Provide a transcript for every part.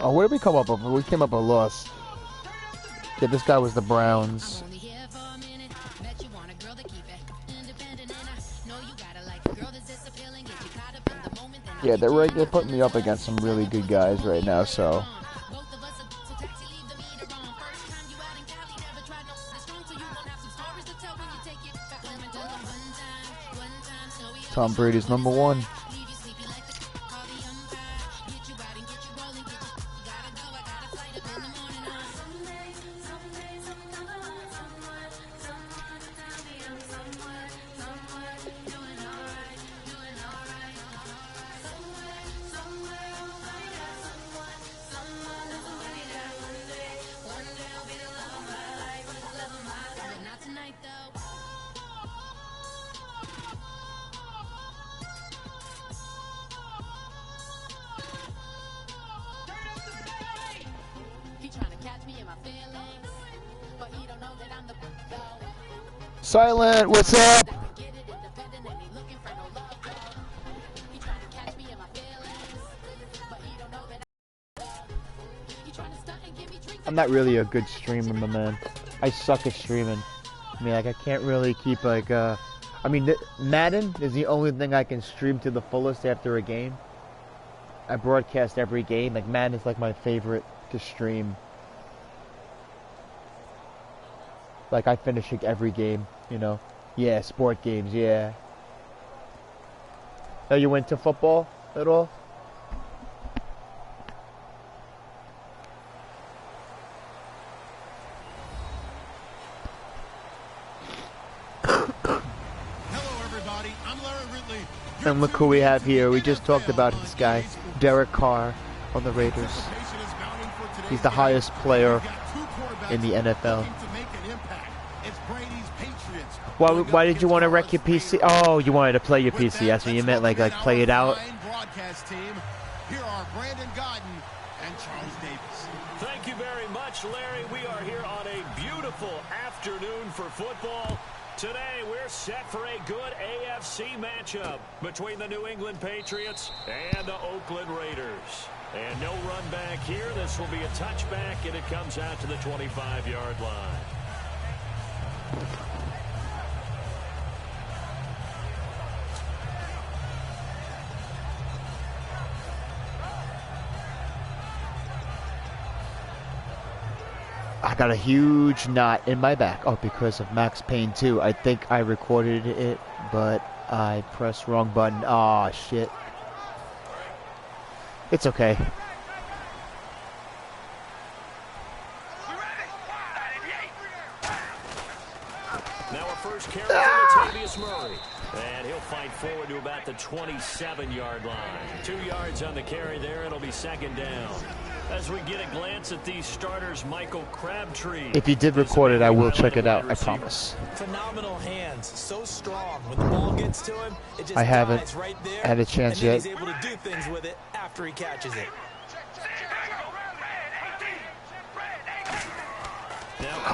Oh, where did we come up with? We came up a loss. Yeah, this guy was the Browns. Yeah, they're putting me up against some really good guys right now, so. Tom Brady's #1. Silent, what's up? I'm not really a good streamer, my man. I suck at streaming. I mean, like, I can't really keep, like, I mean, Madden is the only thing I can stream to the fullest after a game. I broadcast every game. Like, Madden is, like, my favorite to stream. Like, I finish every game, you know? Yeah, sport games, yeah. Oh, you went to football at all? Hello, everybody. I'm Larry Ridley. And look who we have here. We just talked about this guy, Derek Carr on the Raiders. He's the highest player in the NFL. Why did you want to wreck your PC? Oh, you wanted to play your PC. That's what you meant, like play it out. Here are Brandon Godden and Charles Davis. Thank you very much, Larry. We are here on a beautiful afternoon for football. Today, we're set for a good AFC matchup between the New England Patriots and the Oakland Raiders. And no run back here. This will be a touchback, and it comes out to the 25-yard line. I got a huge knot in my back. Oh, because of Max Payne 2. I think I recorded it, but I pressed wrong button. Aw, shit. It's okay. Now our first carry to Latavius Murray. And he'll fight forward to about the 27-yard line. 2 yards on the carry there. It'll be second down. As we get a glance at these starters, Michael Crabtree. If you did record it, I will check it out. I promise. Phenomenal hands, so strong. When the ball gets to him, it just I haven't right there, had a chance and then yet. He's able to do things with it after he catches it.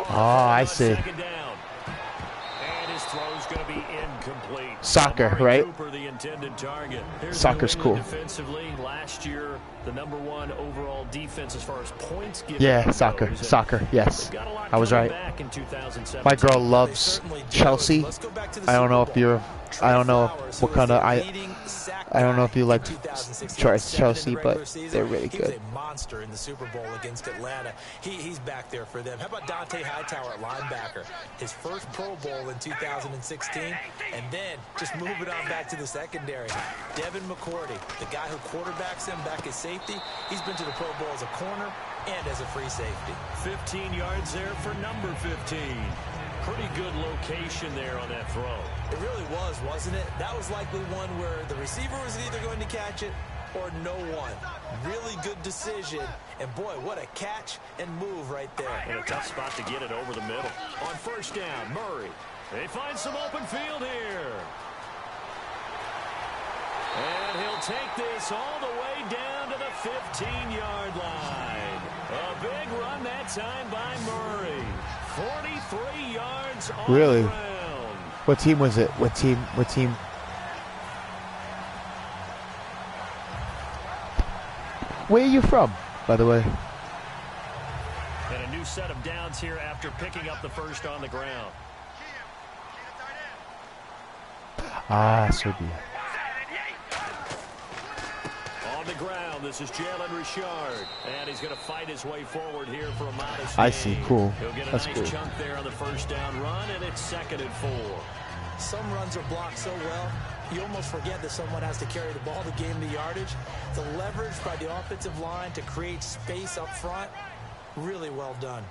Oh, I see. Soccer, right? Soccer's cool. Defensively, last year, the #1 overall defense as far as points given. Yeah, soccer, yes. I was right. My girl loves Chelsea. I don't know if you're, I don't know what kind of, I don't know if you like Chelsea, but they're really good. He's a monster in the Super Bowl against Atlanta. He's back there for them. How about Dante Hightower at linebacker? His first Pro Bowl in 2016, and then just moving on back to the secondary. Devin McCourty, the guy who quarterbacks him back as safety, he's been to the Pro Bowl as a corner and as a free safety. 15 yards there for number 15. Pretty good location there on that throw. It really was, wasn't it? That was likely one where the receiver was either going to catch it or no one. Really good decision. And boy, what a catch and move right there. And a tough spot to get it over the middle. On first down, Murray. They find some open field here. And he'll take this all the way down to the 15-yard line. A big run that time by Murray. 43 yards on Really? the ground. What team was it? What team? Where are you from? by the way. And a new set of downs here after picking up the first on the ground. Ah, Serbia. On the ground, this is Jalen Richard. And he's going to fight his way forward here for a modest I gain. see, cool. He'll get a That's nice good. chunk there on the first down run, and it's 2nd and 4. Some runs are blocked so well, you almost forget that someone has to carry the ball to gain the yardage. The leverage by the offensive line to create space up front, really well done.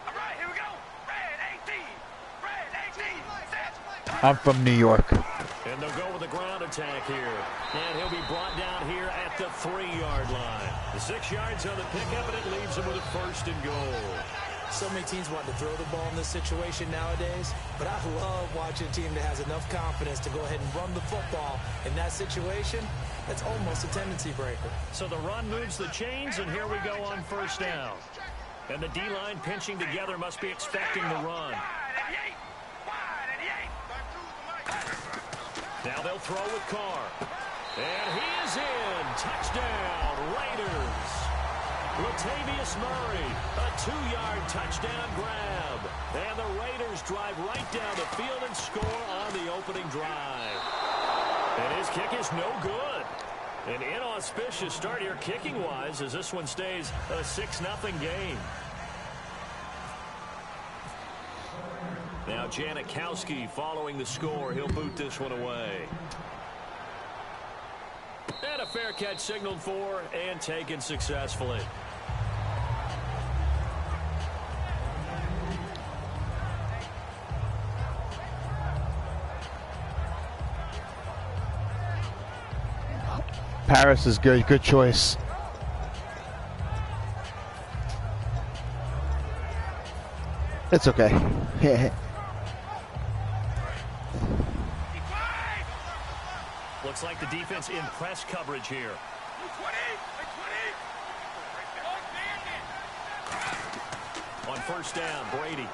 All right, here we go. Red 18. Red 18. Set. I'm from New York. And they'll go with a ground attack here. And he'll be brought down here at the 3-yard line. The 6 yards on the pickup, and it leaves him with a 1st and goal. So many teams want to throw the ball in this situation nowadays, but I love watching a team that has enough confidence to go ahead and run the football. In that situation, that's almost a tendency breaker. So the run moves the chains, and here we go on 1st down. And the D-line pinching together must be expecting the run. Now they'll throw with Carr. And he is in. Touchdown, Raiders. Latavius Murray, a 2-yard touchdown grab. And the Raiders drive right down the field and score on the opening drive. And his kick is no good. An inauspicious start here kicking-wise as this one stays a 6-0 game. Now ChUcKyRaGe's following the score. He'll boot this one away. And a fair catch signaled for and taken successfully. Paris is good. Good choice. It's okay. Looks like the defense in press coverage here. On 1st down, Brady.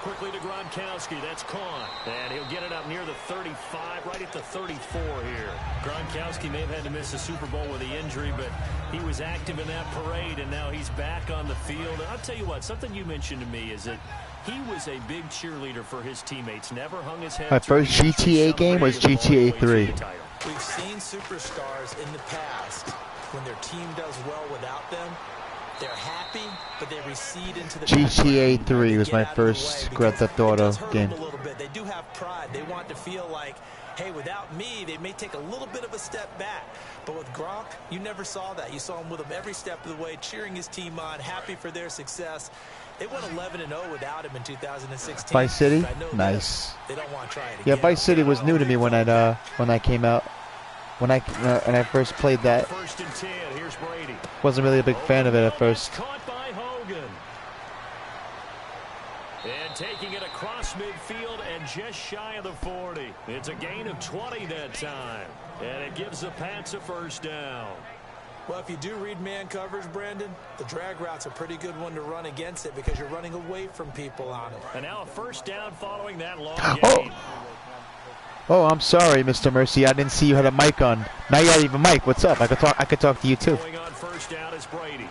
Quickly to Gronkowski. That's caught. And he'll get it up near the 35, right at the 34 here. Gronkowski may have had to miss the Super Bowl with the injury, but he was active in that parade, and now he's back on the field. And I'll tell you what, something you mentioned to me is that he was a big cheerleader for his teammates. Never hung his head. My first GTA game was GTA 3. We've seen superstars in the past, when their team does well without them, they're happy, but they recede into the GTA 3 was my first Grand Theft Auto game. A little bit. They do have pride. They want to feel like, hey, without me, they may take a little bit of a step back. But with Gronk, you never saw that. You saw him with him every step of the way, cheering his team on, happy for their success. They went 11-0 without him in 2016. Vice City, nice. They don't want to try it again. Yeah, Vice City was new to me when I came out. When I first played that. 1st and 10. Here's Brady. Wasn't really a big fan of it at first. Caught by Hogan. And taking it across midfield and just shy of the 40. It's a gain of 20 that time. And it gives the Pats a 1st down. Well, if you do read man coverage, Brandon, the drag route's a pretty good one to run against it because you're running away from people on it. And now a 1st down following that long Oh. gain. Oh, I'm sorry, Mr. Mercy. I didn't see you had a mic on. Now you have a mic. What's up? I could talk to you too. Going on 1st down is Brady.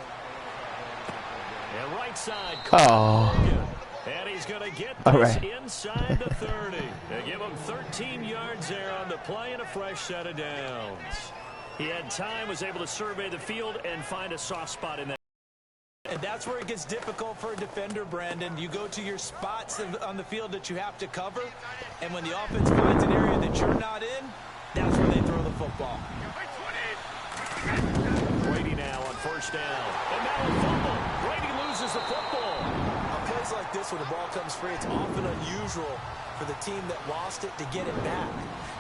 And right side. Oh. And he's going to get All this right. inside the 30. They give him 13 yards there on the play and a fresh set of downs. He had time, was able to survey the field and find a soft spot in that. And that's where it gets difficult for a defender, Brandon. You go to your spots on the field that you have to cover, and when the offense finds an area that you're not in, that's where they throw the football. Brady now on 1st down. And now a fumble. Brady loses the football. On plays like this, when the ball comes free, it's often unusual for the team that lost it to get it back.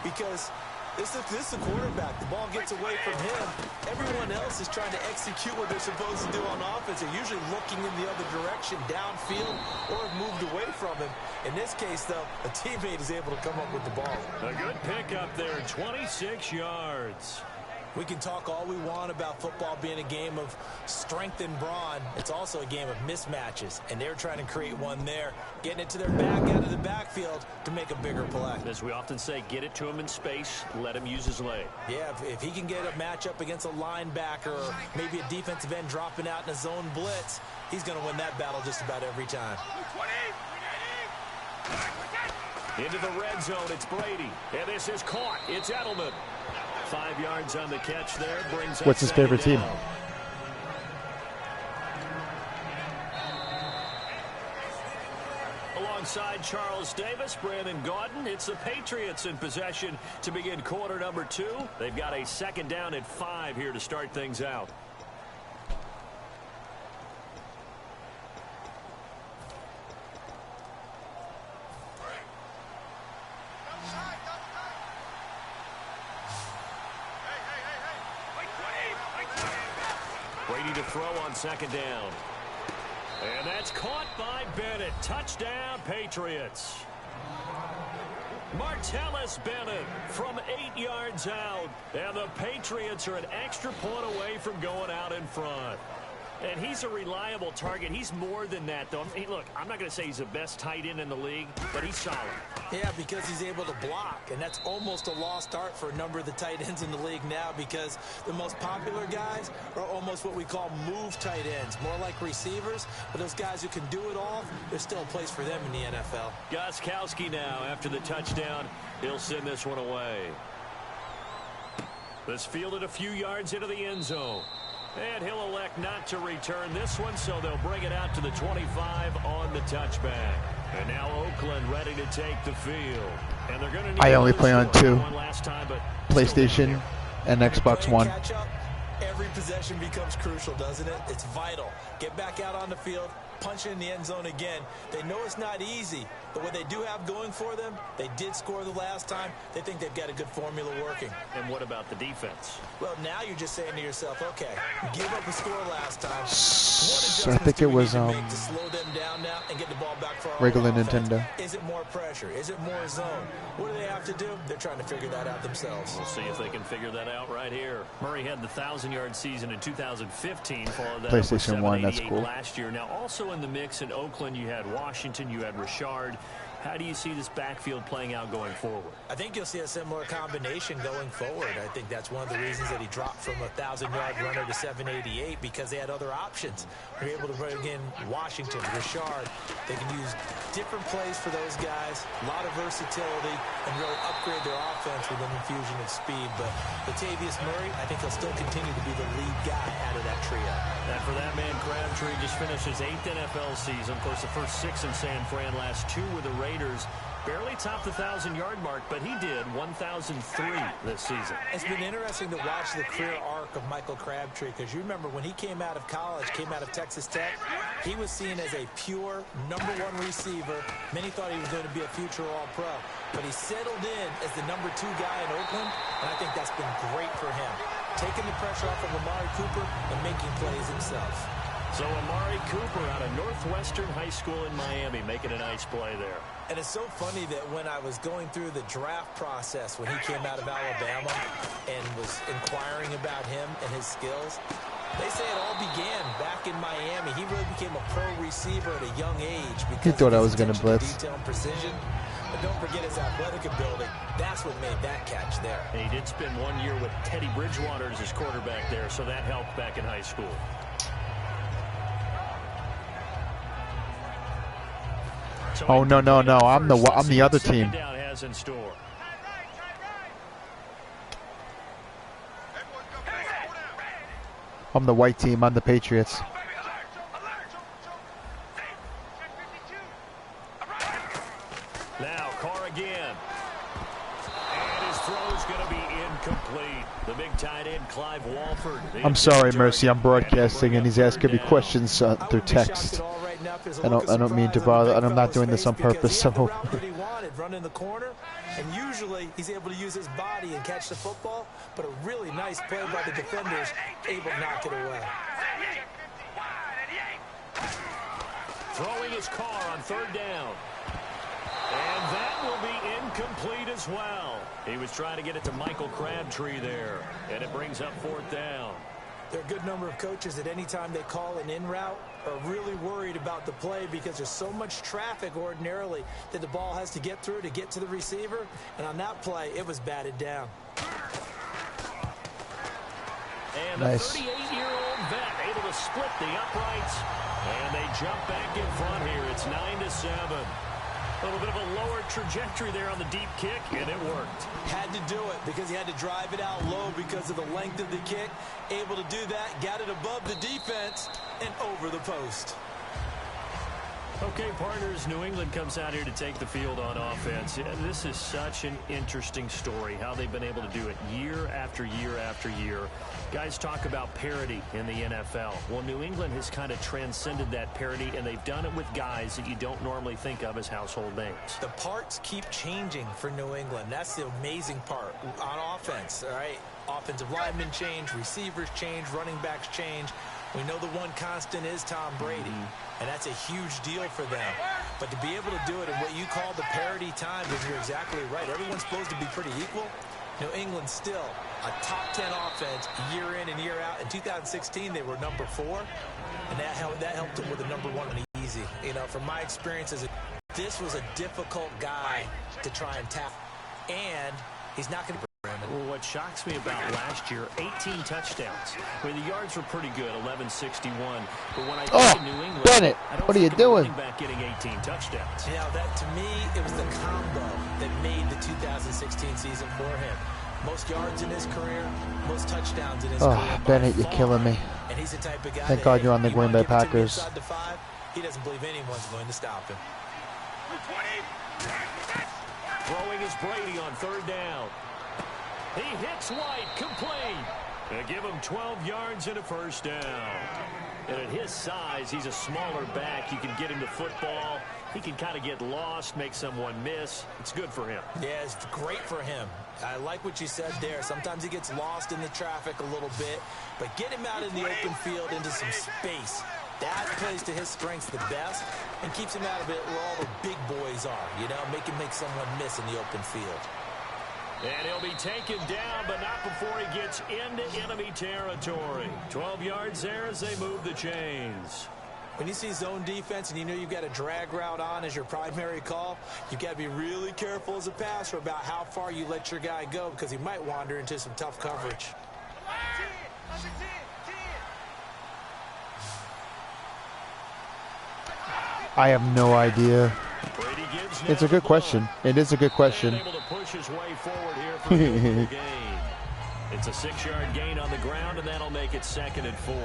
Because this is the quarterback. The ball gets away from him. Everyone else is trying to execute what they're supposed to do on offense. They're usually looking in the other direction, downfield, or have moved away from him. In this case, though, a teammate is able to come up with the ball. A good pickup there, 26 yards. We can talk all we want about football being a game of strength and brawn. It's also a game of mismatches, and they're trying to create one there, getting it to their back out of the backfield to make a bigger play. As we often say, get it to him in space, let him use his leg. Yeah, if he can get a matchup against a linebacker or maybe a defensive end dropping out in a zone blitz, he's going to win that battle just about every time. Into the red zone, it's Brady. And this is caught. It's Edelman. 5 yards on the catch there. Brings What's his favorite team? Alongside Charles Davis, Brandon Gaudin, it's the Patriots in possession to begin quarter number 2. They've got a 2nd down and 5 here to start things out. Brady to throw on 2nd down. And that's caught by Bennett. Touchdown, Patriots. Martellus Bennett from 8 yards out. And the Patriots are an extra point away from going out in front. And he's a reliable target. He's more than that, though. I mean, look, I'm not going to say he's the best tight end in the league, but he's solid. Yeah, because he's able to block, and that's almost a lost art for a number of the tight ends in the league now because the most popular guys are almost what we call move tight ends, more like receivers, but those guys who can do it all, there's still a place for them in the NFL. Gostkowski now after the touchdown. He'll send this one away. This fielded a few yards into the end zone. And he'll elect not to return this one, so they'll bring it out to the 25 on the touchback. And now Oakland ready to take the field. And they're going to need I only play on 2. last time, but PlayStation and Xbox One. Every possession becomes crucial, doesn't it? It's vital. Get back out on the field, punch it in the end zone again. They know it's not easy, but what they do have going for them, they did score the last time. They think they've got a good formula working. And what about the defense? Well, now you're just saying to yourself, okay, give up a score last time. So I think it was to slow them down now and get the ball back for our regular offense. Nintendo. Is it more pressure? Is it more zone? What do they have to do? They're trying to figure that out themselves. We'll see if they can figure that out right here. Murray had the 1,000-yard season in 2015, followed that PlayStation 1, that's cool. last year. Now, also in the mix in Oakland, you had Washington, you had Richard. How do you see this backfield playing out going forward? I think you'll see a similar combination going forward. I think that's one of the reasons that he dropped from a 1,000-yard runner to 788 because they had other options. They're able to bring in Washington, Richard. They can use different plays for those guys, a lot of versatility, and really upgrade their offense with an infusion of speed. But Latavius Murray, I think he'll still continue to be the lead guy out of that trio. And for that man, Crabtree just finished his 8th NFL season. Of course, the first 6 in San Fran, last 2 with the Raiders. Barely topped the 1,000-yard mark, but he did 1,003 this season. It's been interesting to watch the career arc of Michael Crabtree because you remember when he came out of college, came out of Texas Tech, he was seen as a pure #1 receiver. Many thought he was going to be a future All-Pro, but he settled in as the #2 guy in Oakland, and I think that's been great for him. Taking the pressure off of Amari Cooper and making plays himself. So Amari Cooper out of Northwestern High School in Miami making a nice play there. And it's so funny that when I was going through the draft process when he came out of Alabama and was inquiring about him and his skills, they say it all began back in Miami. He really became a pro receiver at a young age because he thought I was going to blitz. Detail and precision. But don't forget his athletic ability. That's what made that catch there. And he did spend 1 year with Teddy Bridgewater as his quarterback there, so that helped back in high school. So oh no! I'm the other team. I'm the white team. I'm the Patriots. Now Carr again, and his throw's going to be incomplete. The big tight end Clive Walford. I'm sorry, Mercy. I'm broadcasting, and he's asking me questions through text. I don't mean to bother, and I'm not doing this on purpose. So. Run in the corner, and usually he's able to use his body and catch the football, but a really nice play by the defenders, able to knock it away. Throwing his Carr on 3rd down. And that will be incomplete as well. He was trying to get it to Michael Crabtree there, and it brings up 4th down. There are a good number of coaches that any time they call an in route are really worried about the play because there's so much traffic ordinarily that the ball has to get through to get to the receiver. And on that play, it was batted down. And the 38-year-old vet able to split the uprights. And they jump back in front here. It's 9-7. A little bit of a lower trajectory there on the deep kick, and it worked. Had to do it because he had to drive it out low because of the length of the kick. Able to do that, got it above the defense, and over the post. Okay, partners, New England comes out here to take the field on offense. This is such an interesting story, how they've been able to do it year after year after year. Guys talk about parity in the NFL. Well, New England has kind of transcended that parity, and they've done it with guys that you don't normally think of as household names. The parts keep changing for New England. That's the amazing part on offense, all right? Offensive linemen change, receivers change, running backs change. We know the one constant is Tom Brady, and that's a huge deal for them. But to be able to do it in what you call the parity time, because you're exactly right, everyone's supposed to be pretty equal. New England still a top 10 offense year in and year out. In 2016, they were number 4, and that helped them with the number 1 and easy. You know, from my experiences, this was a difficult guy to try and tackle, and he's not going to. Well, what shocks me about last year, 18 touchdowns. I mean, the yards were pretty good, 1161. But when I think of New England, Bennett, what are you doing? Running back getting 18 touchdowns. Yeah, that to me, it was the combo that made the 2016 season for him. Most yards in his career, most touchdowns in his career. Oh, Bennett, you're killing me. And he's the type of guy. Thank God you're on the Green Bay Packers. He doesn't believe anyone's going to stop him. Throwing is Brady on 3rd down. He hits White, complete. They give him 12 yards and a 1st down. And at his size, he's a smaller back. You can get him to football. He can kind of get lost, make someone miss. It's good for him. Yeah, it's great for him. I like what you said there. Sometimes he gets lost in the traffic a little bit, but get him out in the open field into some space. That plays to his strengths the best and keeps him out of it where all the big boys are, you know, make someone miss in the open field. And he'll be taken down, but not before he gets into enemy territory. 12 yards there as they move the chains. When you see zone defense and you know you've got a drag route on as your primary call, you've got to be really careful as a passer about how far you let your guy go because he might wander into some tough coverage. I have no idea. It's a good question. It is a good question. Able to push his way forward here for a gain. It's a 6-yard gain on the ground, and that'll make it 2nd and 4.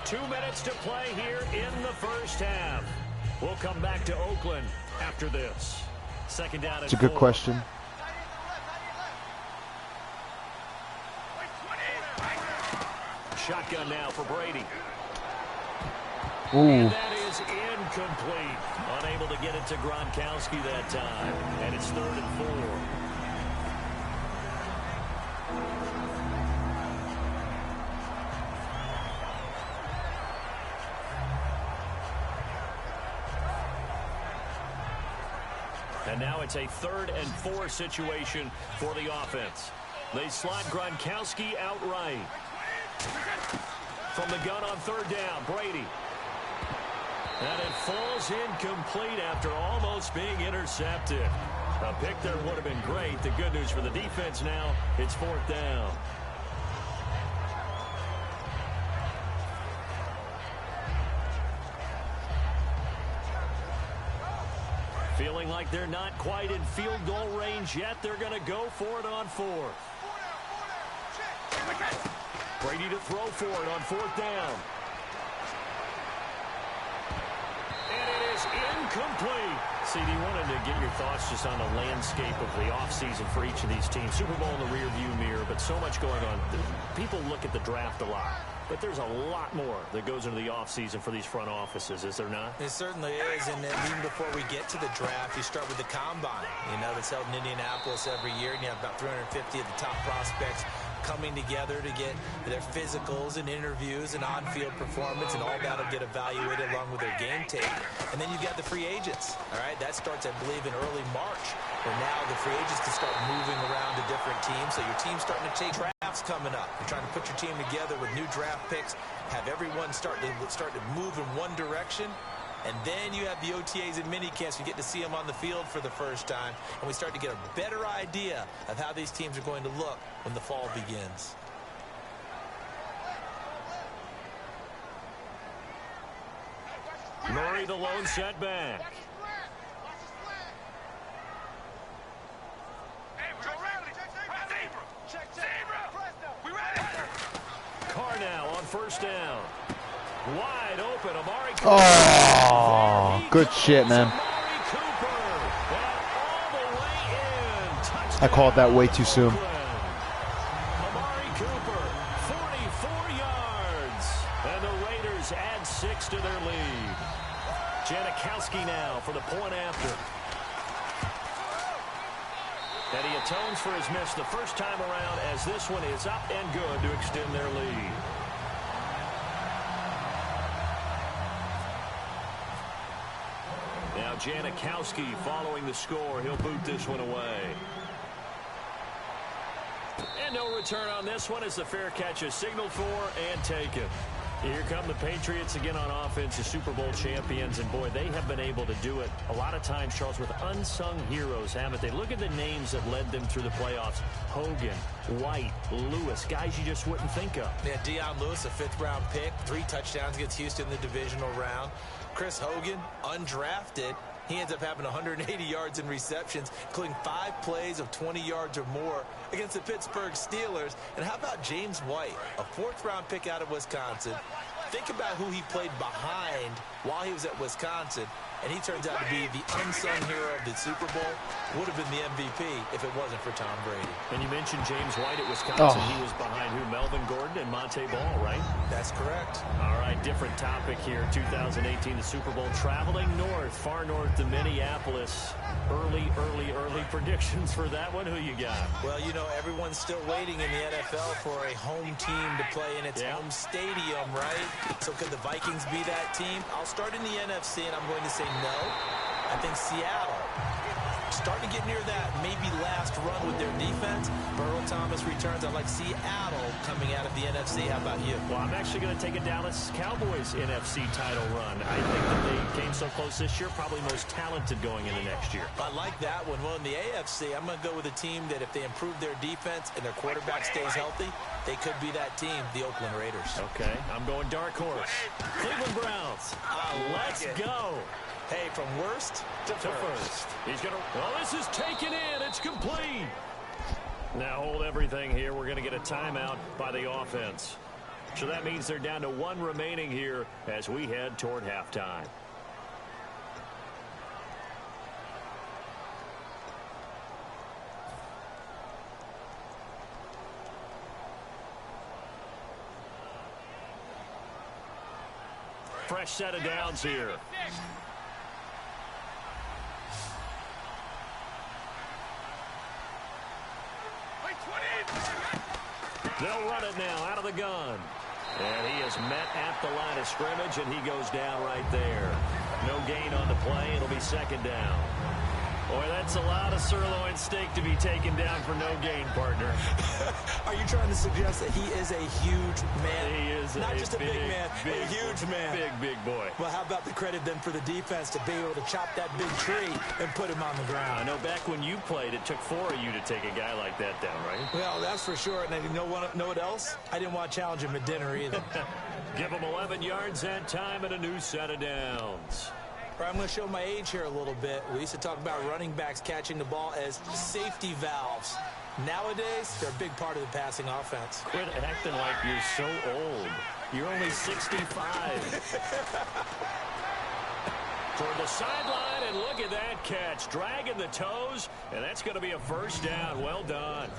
Two minutes to play here in the first half. We'll come back to Oakland after this. 2nd down and 4. It's a good question. Shotgun now for Brady. Ooh. And that is incomplete. Unable to get it to Gronkowski that time. And it's 3rd and 4. And now it's a 3rd and 4 situation for the offense. They slot Gronkowski outright. From the gun on 3rd down, Brady. And it falls incomplete after almost being intercepted. A pick there would have been great. The good news for the defense now, it's 4th down. Feeling like they're not quite in field goal range yet. They're going to go for it on 4th. Brady to throw for it on 4th down. And it is incomplete. CD, wanted to get your thoughts just on the landscape of the offseason for each of these teams. Super Bowl in the rearview mirror, but so much going on. People look at the draft a lot, but there's a lot more that goes into the offseason for these front offices, is there not? It certainly is, and then even before we get to the draft, you start with the combine, you know, that's held in Indianapolis every year, and you have about 350 of the top prospects coming together to get their physicals and interviews and on-field performance, and all that will get evaluated along with their game tape. And then you've got the free agents, all right? That starts, I believe, in early March, where now the free agents can start moving around to different teams. So your team's starting to take drafts coming up. You're trying to put your team together with new draft picks, have everyone start to move in one direction. And then you have the OTAs and mini camps. You get to see them on the field for the first time. And we start to get a better idea of how these teams are going to look when the fall begins. Murray, the lone setback. Carr now on first down. Wide open, Amari Cooper. Oh, good shit, man. Amari Cooper. And all the way in. Touchdown. I called that way too soon. Amari Cooper, 44 yards. And the Raiders add 6 to their lead. ChUcKyRaGe's now for the point after. And he atones for his miss the first time around, as this one is up and good to extend their lead. Now ChUcKyRaGe following the score. He'll boot this one away. And no return on this one as the fair catch is signaled for and taken. Here come the Patriots again on offense, the Super Bowl champions, and boy, they have been able to do it a lot of times, Charles, with unsung heroes, haven't they? Look at the names that led them through the playoffs. Hogan, White, Lewis, guys you just wouldn't think of. Yeah, Deion Lewis, a 5th-round pick, 3 touchdowns against Houston in the divisional round. Chris Hogan, undrafted. He ends up having 180 yards in receptions, including 5 plays of 20 yards or more against the Pittsburgh Steelers. And how about James White, a 4th-round pick out of Wisconsin? Think about who he played behind while he was at Wisconsin, and he turns out to be the unsung hero of the Super Bowl. Would have been the MVP if it wasn't for Tom Brady. And you mentioned James White at Wisconsin. He was behind who? Melvin Gordon and Monte Ball, right? That's correct. All right, different topic here. 2018, the Super Bowl, traveling north, far north to Minneapolis. Early predictions for that one. Who you got? Well, you know, everyone's still waiting in the NFL for a home team to play in its home stadium, right? So could the Vikings be that team? I'll start in the NFC, and I'm going to say no. I think Seattle, starting to get near that maybe last run with their defense. Burrow Thomas returns. I like Seattle coming out of the NFC. How about you? Well, I'm actually going to take a Dallas Cowboys NFC title run. I think that they came so close this year, probably most talented going into next year. I like that one. Well, in the AFC, I'm going to go with a team that if they improve their defense and their quarterback stays healthy, they could be that team, the Oakland Raiders. Okay, I'm going dark horse. Cleveland Browns. Let's go. Hey, from worst to first. He's going to... Well, this is taken in. It's complete. Now hold everything here. We're going to get a timeout by the offense. So that means they're down to 1 remaining here as we head toward halftime. Fresh set of downs here. They'll run it now out of the gun. And he is met at the line of scrimmage, and he goes down right there. No gain on the play. It'll be 2nd down. Boy, that's a lot of sirloin steak to be taken down for no gain, partner. Are you trying to suggest that he is a huge man? He is not just a big man, a huge man. Big boy. Well, how about the credit then for the defense to be able to chop that big tree and put him on the ground? I know back when you played, it took 4 of you to take a guy like that down, right? Well, that's for sure. And you know what else? I didn't want to challenge him at dinner either. Give him 11 yards that time and a new set of downs. I'm going to show my age here a little bit. We used to talk about running backs catching the ball as safety valves. Nowadays, they're a big part of the passing offense. Quit acting like you're so old. You're only 65. Toward the sideline, and look at that catch. Dragging the toes, and that's going to be a 1st down. Well done.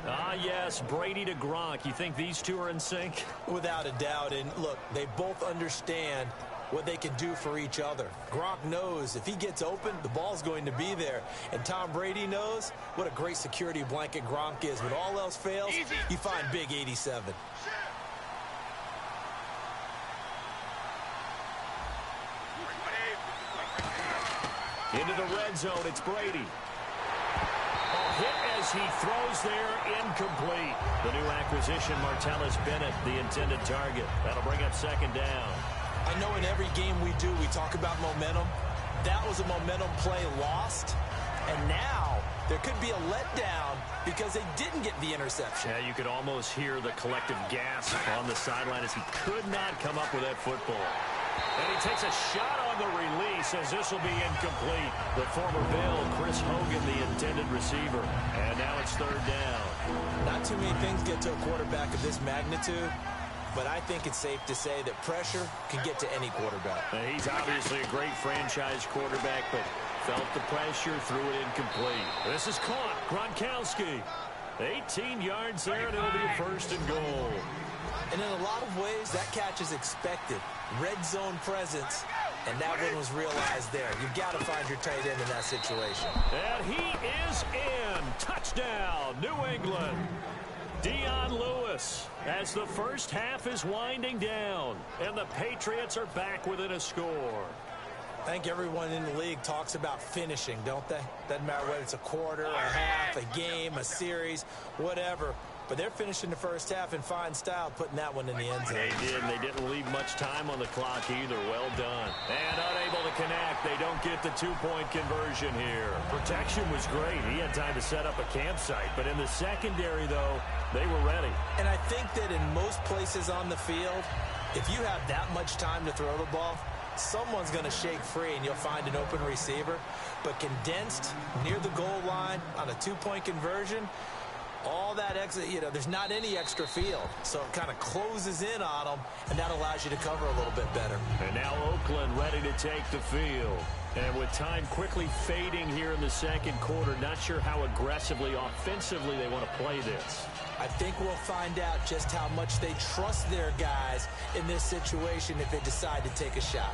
Ah, yes, Brady to Gronk. You think these two are in sync? Without a doubt. And look, they both understand what they can do for each other. Gronk knows if he gets open, the ball's going to be there. And Tom Brady knows what a great security blanket Gronk is. When all else fails, you find big 87. Into the red zone, it's Brady. Hit as he throws there, incomplete. The new acquisition, Martellus Bennett, the intended target. That'll bring up second down. I know in every game we do, we talk about momentum. That was a momentum play lost. And now there could be a letdown because they didn't get the interception. Yeah, you could almost hear the collective gasp on the sideline as he could not come up with that football. And he takes a shot on the release as this will be incomplete. The former Bill, Chris Hogan, the intended receiver. And now it's third down. Not too many things get to a quarterback of this magnitude, but I think it's safe to say that pressure can get to any quarterback. He's obviously a great franchise quarterback, but felt the pressure, threw it incomplete. This is caught. Gronkowski. 18 yards there, and it'll be a first and goal. And in a lot of ways, that catch is expected. Red zone presence, and that one was realized there. You've got to find your tight end in that situation. And he is in. Touchdown, New England. Dion Lewis as the first half is winding down, and the Patriots are back within a score. I think everyone in the league talks about finishing, don't they? Doesn't matter whether it's a quarter, a half, a game, a series, whatever. But they're finishing the first half in fine style, putting that one in the end zone. They did, and they didn't leave much time on the clock either. Well done. And unable to connect. They don't get the two-point conversion here. Protection was great. He had time to set up a campsite. But in the secondary, though, they were ready. And I think that in most places on the field, if you have that much time to throw the ball, someone's going to shake free and you'll find an open receiver. But condensed near the goal line on a two-point conversion, all that extra, there's not any extra field. So it kind of closes in on them, and that allows you to cover a little bit better. And now Oakland ready to take the field. And with time quickly fading here in the second quarter, not sure how aggressively, offensively they want to play this. I think we'll find out just how much they trust their guys in this situation if they decide to take a shot.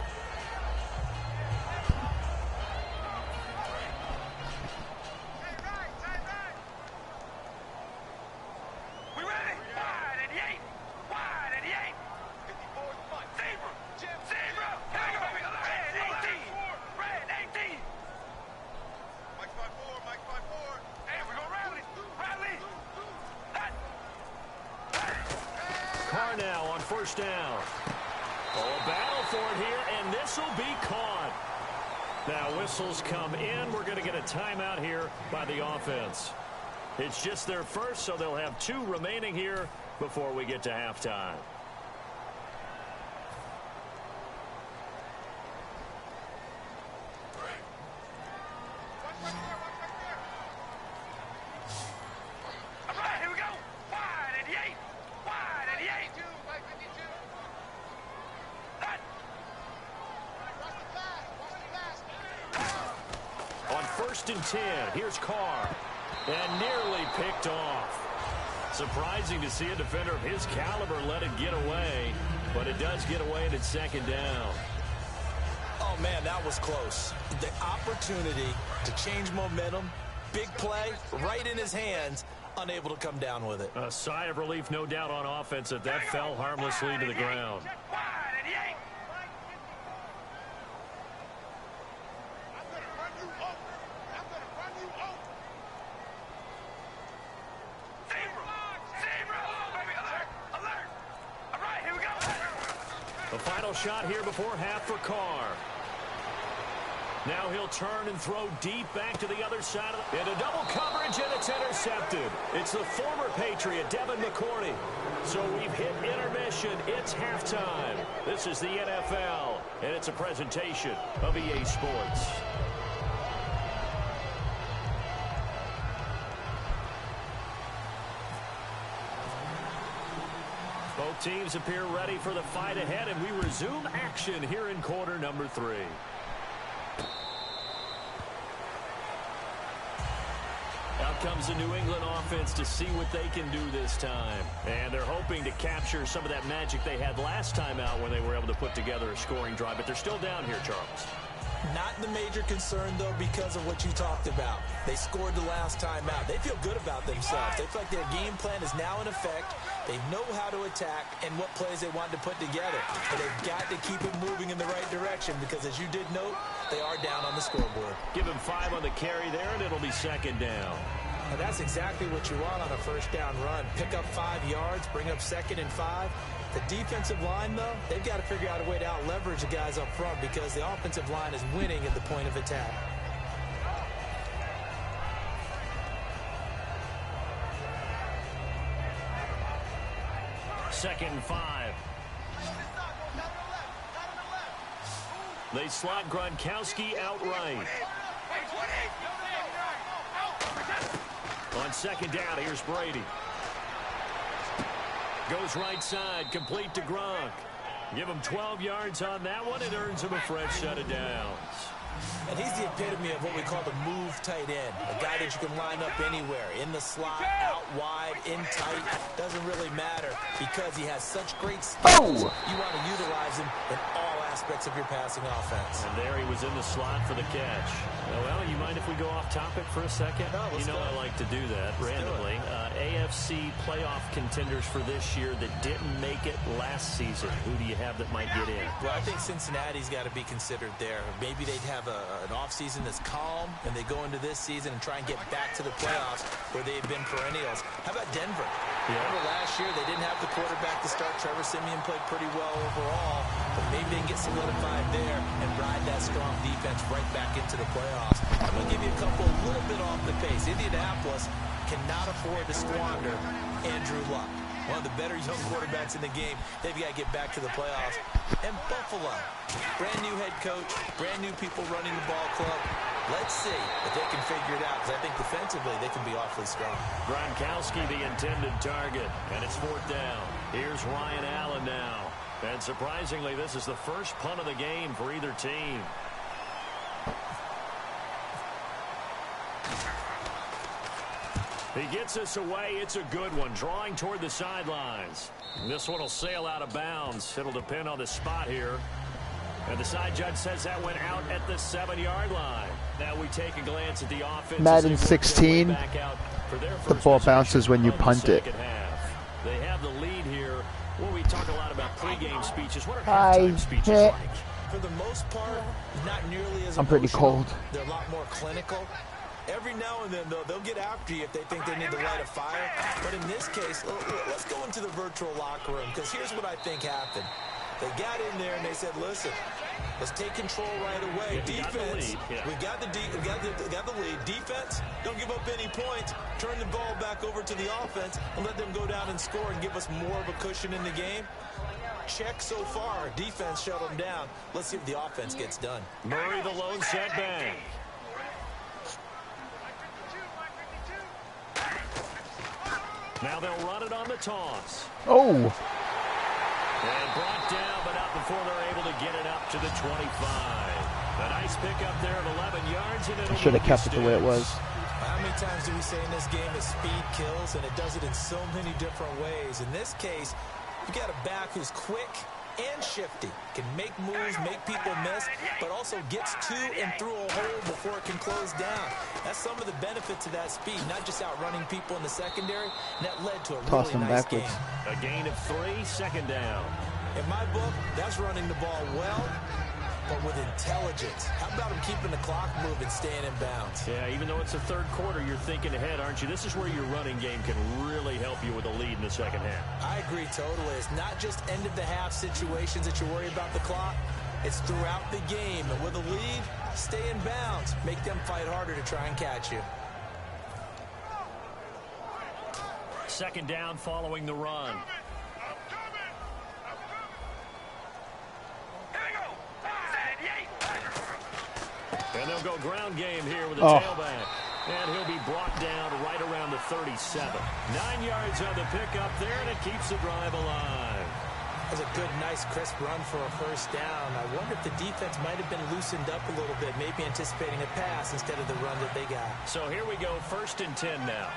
First down. Oh, a battle for it here, and this will be caught. Now whistles come in. We're going to get a timeout here by the offense. It's just their first, so they'll have 2 remaining here before we get to halftime. First and 10. Here's Carr. And nearly picked off. Surprising to see a defender of his caliber let it get away. But it does get away, and it's second down. Oh, man, that was close. The opportunity to change momentum, big play, right in his hands, unable to come down with it. A sigh of relief, no doubt, on offense that fell harmlessly to the ground. The final shot here before half for Carr. Now he'll turn and throw deep back to the other side. Into double coverage, and it's intercepted. It's the former Patriot, Devin McCourty. So we've hit intermission. It's halftime. This is the NFL, and it's a presentation of EA Sports. Both teams appear ready for the fight ahead, and we resume action here in quarter number 3. Now comes the New England offense to see what they can do this time. And they're hoping to capture some of that magic they had last time out when they were able to put together a scoring drive. But they're still down here, Charles. Not the major concern, though, because of what you talked about. They scored the last time out. They feel good about themselves. They feel like their game plan is now in effect. They know how to attack and what plays they want to put together. But they've got to keep it moving in the right direction because, as you did note, they are down on the scoreboard. Give him 5 on the carry there, and it'll be second down. Now, that's exactly what you want on a first down run. Pick up 5 yards, bring up 2nd and 5. The defensive line, though, they've got to figure out a way to out-leverage the guys up front because the offensive line is winning at the point of attack. Second and 5. They slot Gronkowski outright. On second down, here's Brady. Goes right side, complete to Gronk. Give him 12 yards on that one. It earns him a fresh set of downs. And he's the epitome of what we call the move tight end. A guy that you can line up anywhere. In the slot, out wide, in tight. Doesn't really matter because he has such great skills. You want to utilize him in all aspects of your passing offense. And there he was in the slot for the catch. Well, you mind if we go off topic for a second? No, let's go. I like to do that randomly. AFC playoff contenders for this year that didn't make it last season. Who do you have that might get in? Well, I think Cincinnati's got to be considered there. Maybe they'd have an offseason that's calm, and they go into this season and try and get back to the playoffs where they've been perennials. How about Denver? Yeah. Remember last year they didn't have the quarterback to start. Trevor Siemian played pretty well overall, but maybe they can get solidified there and ride that strong defense right back into the playoffs. I'm going to give you a couple a little bit off the pace. Indianapolis cannot afford to squander Andrew Luck. One of the better young quarterbacks in the game. They've got to get back to the playoffs. And Buffalo, brand new head coach, brand new people running the ball club. Let's see if they can figure it out, because I think defensively they can be awfully strong. Gronkowski the intended target, and it's 4th down. Here's Ryan Allen now. And surprisingly, this is the first punt of the game for either team. He gets us away. It's a good one. Drawing toward the sidelines. This one will sail out of bounds. It'll depend on the spot here. And the side judge says that went out at the 7-yard line. Now we take a glance at the offense. Madden 16, the ball bounces when you punt it. They have the lead here. Well, we talk a lot about pregame speeches. What are halftime speeches like? For the most part, not nearly as I'm pretty emotional. cold. They're a lot more clinical. Every now and then, though, they'll get after you if they think they need to light a fire. But in this case, let's go into the virtual locker room, because here's what I think happened. They got in there and they said, listen, let's take control right away. Defense, we got the lead. Defense, don't give up any points. Turn the ball back over to the offense and let them go down and score and give us more of a cushion in the game. Check so far. Defense shut them down. Let's see if the offense gets done. Murray the lone setback. Now they'll run it on the toss. Oh. And brought down, but not before they're able to get it up to the 25. A nice pickup there of 11 yards. And Should have kept it the way it was. How many times do we say in this game that speed kills, and it does it in so many different ways? In this case, you got a back who's quick and shifty, can make moves, make people miss, but also gets to and through a hole before it can close down. That's some of the benefits of that speed, not just outrunning people in the secondary, and that led to a really nice game. A gain of 3, 2nd down. In my book, that's running the ball well, but with intelligence. How about him keeping the clock moving, staying in bounds? Yeah, even though it's the 3rd quarter, you're thinking ahead, aren't you? This is where your running game can really help you with a lead in the 2nd half. I agree totally. It's not just end-of-the-half situations that you worry about the clock. It's throughout the game. And with a lead, stay in bounds. Make them fight harder to try and catch you. 2nd down following the run. And they'll go ground game here with a tailback. And he'll be brought down right around the 37. 9 yards on the pickup there, and it keeps the drive alive. That's a good, nice, crisp run for a first down. I wonder if the defense might have been loosened up a little bit, maybe anticipating a pass instead of the run that they got. So here we go, 1st and 10 now.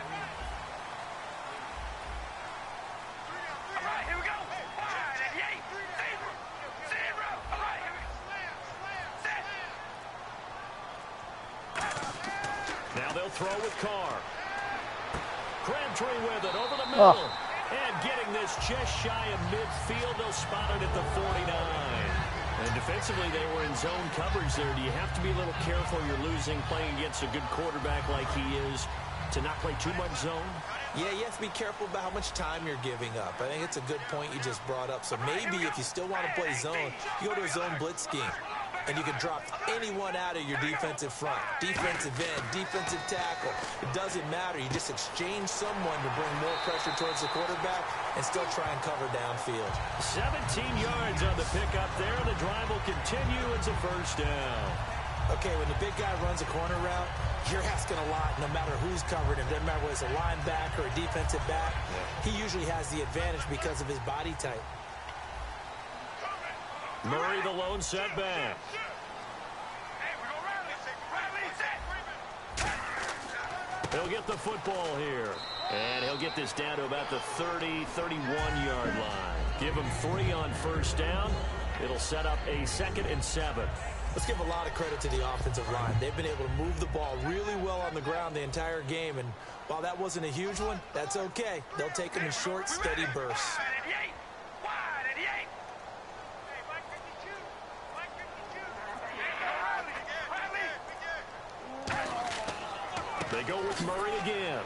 All right, here we go. 5, 88, 0. All right, here we go. Set. Now they'll throw with Carr. Crabtree with it over the middle. Oh. And getting this just shy of midfield, they'll spot it at the 49. And defensively, they were in zone coverage there. Do you have to be a little careful? You're losing playing against a good quarterback like he is to not play too much zone? Yeah, you have to be careful about how much time you're giving up. I think it's a good point you just brought up. So maybe if you still want to play zone, you go to a zone blitz scheme. And you can drop anyone out of your defensive front. Defensive end, defensive tackle. It doesn't matter. You just exchange someone to bring more pressure towards the quarterback and still try and cover downfield. 17 yards on the pickup there. The drive will continue. It's a first down. Okay, when the big guy runs a corner route, you're asking a lot no matter who's covering him. Doesn't matter whether it's a linebacker or a defensive back. He usually has the advantage because of his body type. Murray, the lone setback. Hey, we're going to rally. Set. He'll get the football here. And he'll get this down to about the 30, 31-yard line. Give him 3 on first down. It'll set up a 2nd and 7. Let's give a lot of credit to the offensive line. They've been able to move the ball really well on the ground the entire game. And while that wasn't a huge one, that's okay. They'll take them in short, steady bursts. Wide 88. They go with Murray again.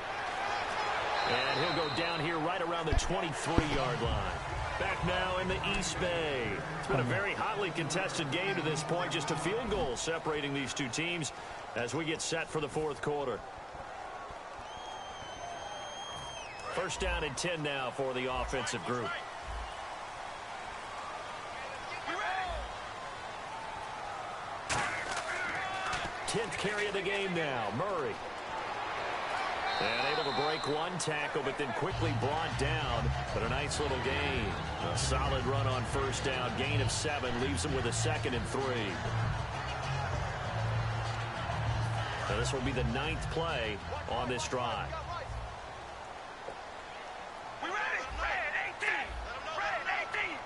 And he'll go down here right around the 23-yard line. Back now in the East Bay. It's been a very hotly contested game to this point. Just a field goal separating these two teams as we get set for the 4th quarter. First down and 10 now for the offensive group. 10th carry of the game now. Murray. And able to break one tackle, but then quickly brought down. But a nice little gain. A solid run on first down. Gain of 7 leaves him with a 2nd and 3. Now this will be the 9th play on this drive. We ready? Red 18. Red 18.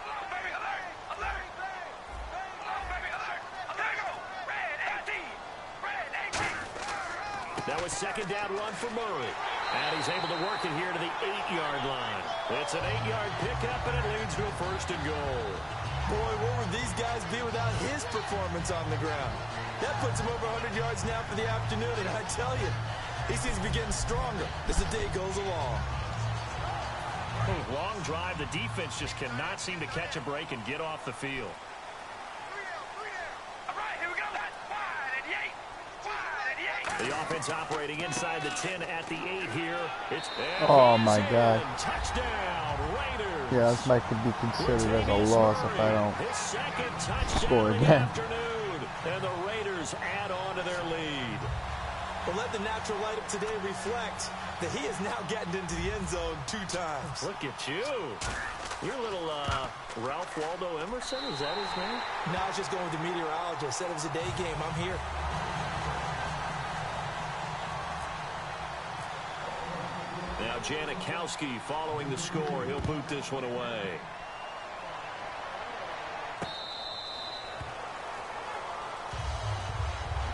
Oh, baby, alert. Alert. Oh, baby, alert. There you go. Red 18. Red 18. That was 2nd down run for Murray. And he's able to work it here to the 8-yard line. It's an 8-yard pickup, and it leads to a 1st and goal. Boy, what would these guys be without his performance on the ground? That puts him over 100 yards now for the afternoon, and I tell you, he seems to be getting stronger as the day goes along. Long drive. The defense just cannot seem to catch a break and get off the field. All right, here we go. That's wide 88. Wide 88. The offense operating inside the 10 at the 8 here. It's Oh, my God. Touchdown, Raiders. Yeah, this might could be considered as a loss if I don't His 2nd touchdown score of the again. afternoon. And the Raiders add on to their lead. But let the natural light of today reflect that he is now getting into the end zone 2 times. Look at you. You're a little Ralph Waldo Emerson. Is that his name? No, I was just going with the meteorologist. Said it was a day game. I'm here. Now Janikowski following the score. He'll boot this one away.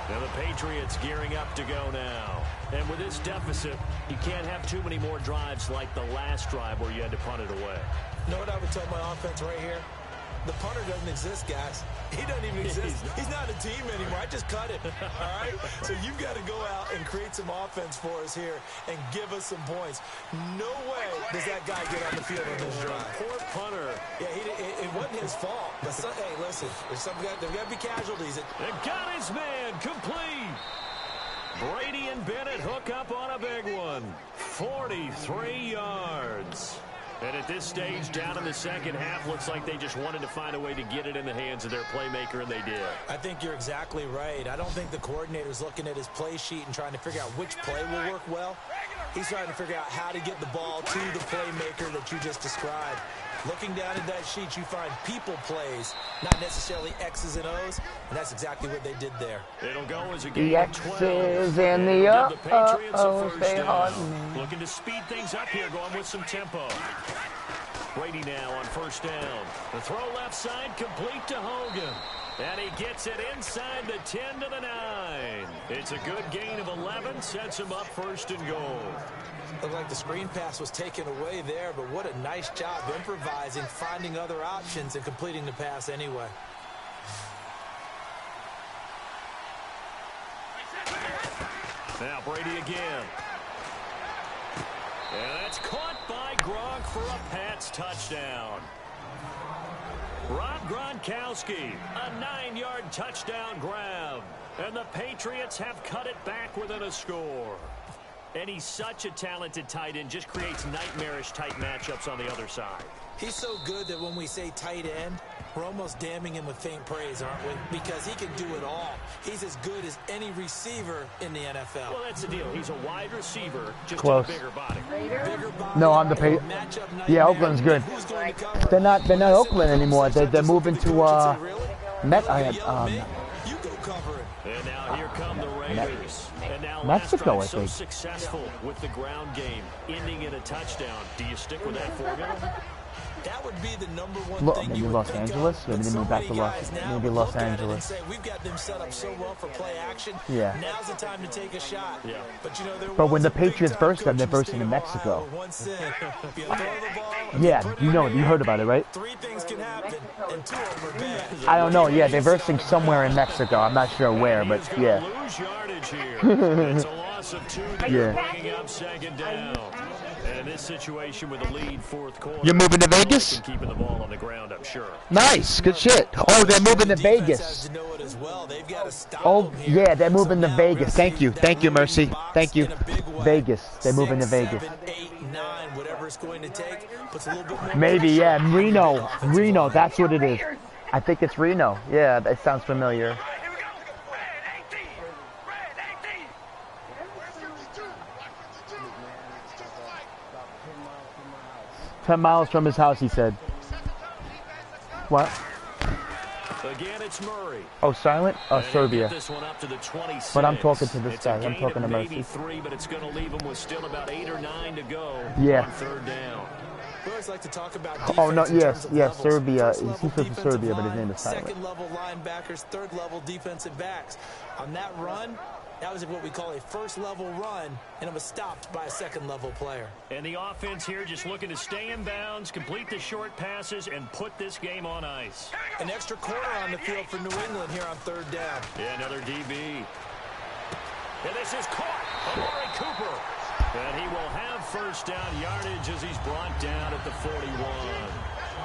Now the Patriots gearing up to go now. And with this deficit, you can't have too many more drives like the last drive where you had to punt it away. You know what I would tell my offense right here? The punter doesn't exist, guys. He doesn't even exist. He's not a team anymore. I just cut him. All right? So you've got to go out and create some offense for us here and give us some points. No way does that guy get on the field on this drive. Poor punter. Yeah, it wasn't his fault. But hey, listen, there's got to be casualties. And got his man complete. Brady and Bennett hook up on a big one. 43 yards. And at this stage, down in the second half, looks like they just wanted to find a way to get it in the hands of their playmaker, and they did. I think you're exactly right. I don't think the coordinator's looking at his play sheet and trying to figure out which play will work well. He's trying to figure out how to get the ball to the playmaker that you just described. Looking down at that sheet, you find people plays, not necessarily X's and O's, and that's exactly what they did there. It'll go as a game The of 12. X's and the O's, they haunt me. Looking to speed things up here, going with some tempo. Brady now on first down. The throw left side, complete to Hogan. And he gets it inside the 10 to the 9. It's a good gain of 11, sets him up first and goal. Looked like the screen pass was taken away there, but what a nice job improvising, finding other options, and completing the pass anyway. Now Brady again. And that's caught by Gronk for a Pats touchdown. Rob Gronkowski, a 9-yard touchdown grab. And the Patriots have cut it back within a score. And he's such a talented tight end, just creates nightmarish type matchups on the other side. He's so good that when we say tight end, we're almost damning him with faint praise, aren't we? Because he can do it all. He's as good as any receiver in the NFL. Well, that's the deal. He's a wide receiver, just Close. a bigger body. Bigger body, No, I'm the matchup nightmare. Yeah, Oakland's good. Who's going to cover? They're not Oakland anymore. They're moving to You go cover it. And now here come the Raiders. And now Mexico, last drive, I think. so successful with the ground game, ending in a touchdown. Do you stick with that formula? That would be the number one thing Maybe you would Los think Angeles? of. Maybe But they so move back to many Los- guys now maybe Los look at it and Angeles. say, we've got them set up so well for play action. Yeah. Now's the time to take a shot. Yeah. But you know, there But when was the a big Patriots time burst them, coach they're in the bursting state in of Mexico. Ohio once said, if you throw the ball, if Yeah, put it you in know, the you heard about it, right? three things can happen, and two of them are bad. I don't know. Yeah, they're versing somewhere in Mexico. I'm not sure where, but He's gonna yeah. lose yardage here. It's a loss of 2. Yeah. Bringing up second down. And in this situation with a lead fourth quarter, You're moving to Vegas? keeping the ball on the ground, I'm sure. Nice, good shit. Oh, they're moving to The defense has Vegas. to know it as well. They've got to stop Oh, them here. yeah, they're moving to So now Vegas. we're gonna Thank see you. that Thank you, lead Mercy. box Thank you. in a big way. Vegas. They're moving to 6, Vegas. 7, 8, 9, whatever it's going to take. Puts a little bit more Maybe, pressure yeah. on the Reno. offensive Reno, line. that's what it is. I think it's Reno. Yeah, that sounds familiar. Here we go. Red 18. Red 18. 10 miles from his house, he said. What? Again, it's Murray. Oh, silent? Oh, And he'll get Serbia. this one up to the 26. But I'm talking to this It's guy. a I'm gain talking of to maybe Mercy. 3, but it's going to leave him with still about 8 or 9 to go Yeah. on third down. We always like to talk about Oh, no, defense in yes, terms of yes, levels. Serbia. First He's level from defensive Serbia, but his line, name is silent. second level linebackers, third level defensive backs. On that run, that was what we call a first level run, and it was stopped by a second level player. And the offense here just looking to stay in bounds, complete the short passes, and put this game on ice. An extra quarter on the field for New England here on third down. Yeah, another DB. And this is caught. Amari Cooper. And he will have first down yardage as he's brought down at the 41.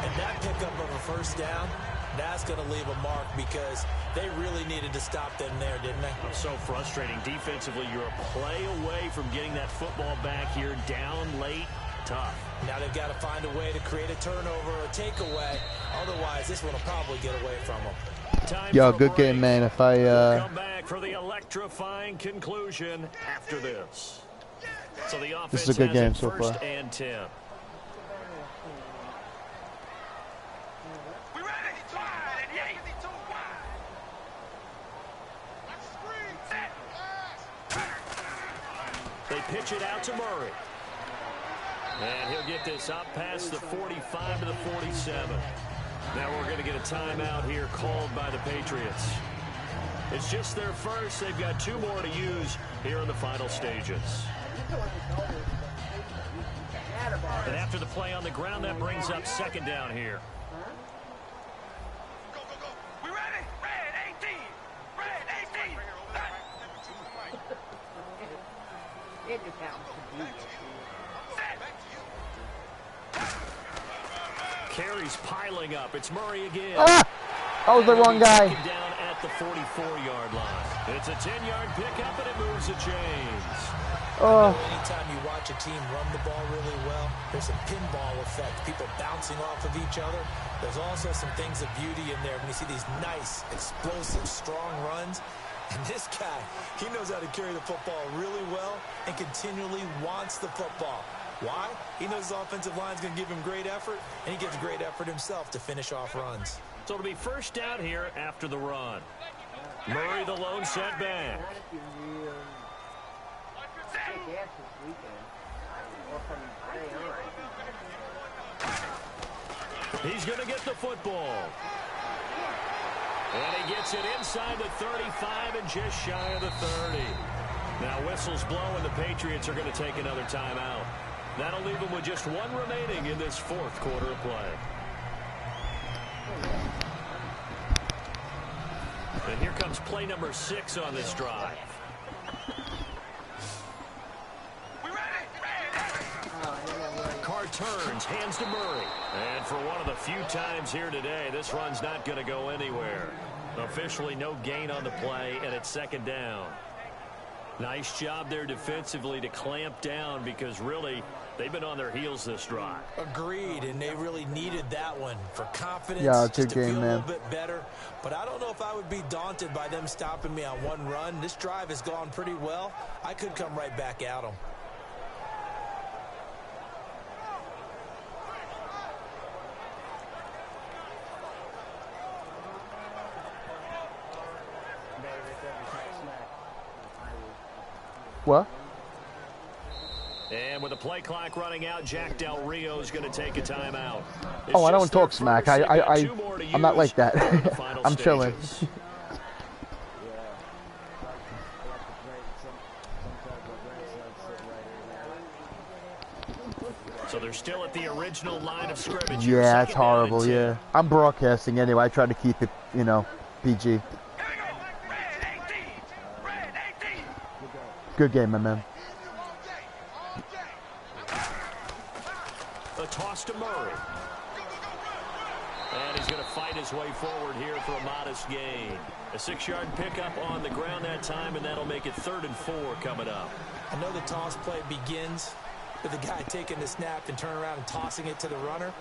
And that pickup of a first down, that's going to leave a mark because they really needed to stop them there, didn't they? So frustrating. Defensively, you're a play away from getting that football back here down late. Tough. Now they've got to find a way to create a turnover or a takeaway. Otherwise, this one will probably get away from them. Time Yo, for a good break. game, man. If I, Come back for the electrifying conclusion after this. So the offense This is a good has game it so first far. and 10. We ready? Wide and 8. They pitch it out to Murray. And he'll get this up past the 45 to the 47. Now we're going to get a timeout here called by the Patriots. It's just their first. They've got 2 more to use here in the final stages. And after the play on the ground, that brings up second down here. Go, go, go. We ready? Red 18. Red 18. Carries piling up. It's Murray again. ah! That was the wrong guy. Taken down at the 44-yard line. It's a 10-yard pickup, and it moves the chains. Oh. Anytime you watch a team run the ball really well, there's a pinball effect, people bouncing off of each other. There's also some things of beauty in there when you see these nice, explosive, strong runs. And this guy, he knows how to carry the football really well and continually wants the football. Why? He knows his offensive line's going to give him great effort, and he gives great effort himself to finish off runs. So it'll be first down here after the run. Murray, the lone setback. He's going to get the football. And he gets it inside the 35 and just shy of the 30. Now whistles blow and the Patriots are going to take another timeout. That'll leave them with just one remaining in this fourth quarter of play. And here comes play number 6 on this drive. Carr turns, hands to Murray. And for one of the few times here today, this run's not going to go anywhere. Officially no gain on the play, and it's second down. Nice job there defensively to clamp down because really they've been on their heels this drive. Agreed, and they really needed that one for confidence, Yeah, just to good game, feel man. a little bit better. But I don't know if I would be daunted by them stopping me on one run. This drive has gone pretty well. I could come right back at them. What? And with the play clock running out, Jack Del Rio is going to take a timeout. It's Oh, I don't just their talk smack. first. They've got 2 more to I'm not use like that. in the final I'm chilling. stages. So they're still at the original line of scrimmage. here, Yeah, it's second down and horrible, 10. yeah. I'm broadcasting anyway. I try to keep it, you know, PG. Good game, my man. A toss to Murray. And he's going to fight his way forward here for a modest gain. A 6-yard pickup on the ground that time, and that'll make it 3rd and 4 coming up. I know the toss play begins with the guy taking the snap and turning around and tossing it to the runner.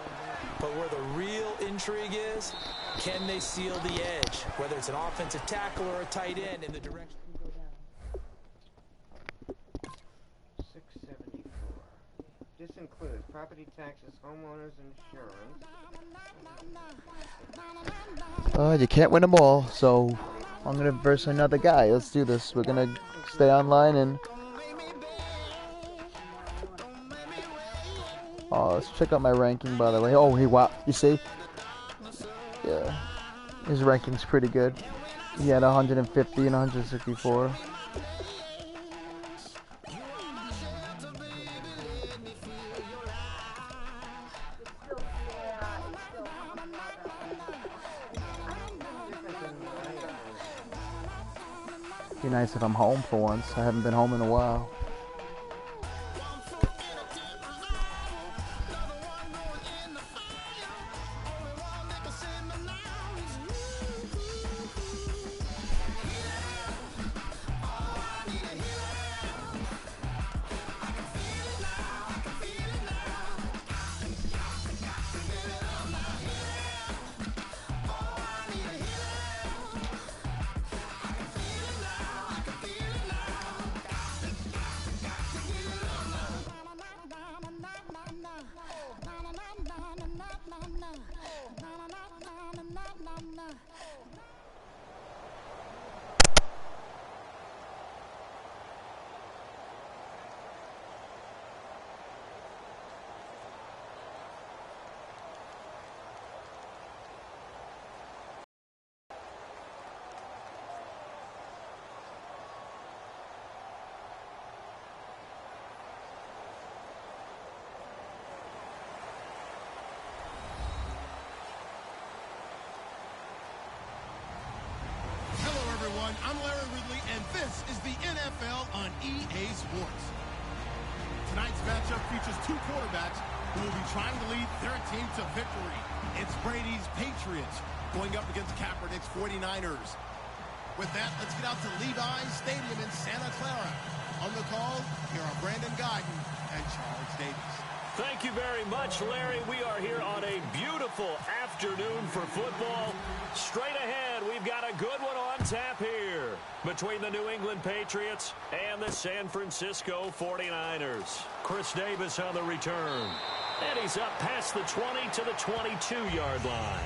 But where the real intrigue is, can they seal the edge? Whether it's an offensive tackle or a tight end in the direction. 674. This includes property taxes, homeowners insurance. You can't win them all, so I'm gonna verse another guy. Let's do this. We're gonna stay online and let's check out my ranking, by the way. Oh, wow, you see? Yeah, his ranking's pretty good. He had 150 and 164. Be nice if I'm home for once. I haven't been home in a while. I'm Larry Ridley, and this is the NFL on EA Sports. Tonight's matchup features 2 quarterbacks who will be trying to lead their team to victory. It's Brady's Patriots going up against Kaepernick's 49ers. With that, let's get out to Levi's Stadium in Santa Clara. On the call, here are Brandon Guyton and Charles Davis. Thank you very much, Larry. We are here on a beautiful afternoon for football. Straight ahead, we've got a good one on tap here between the New England Patriots and the San Francisco 49ers. Chris Davis on the return. And he's up past the 20 to the 22-yard line.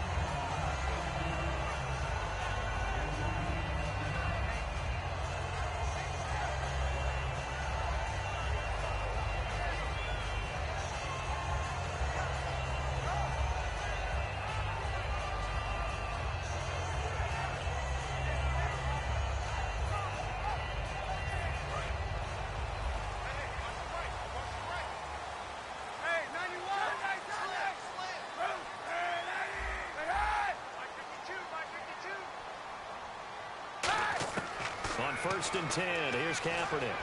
On 1st and 10, here's Kaepernick.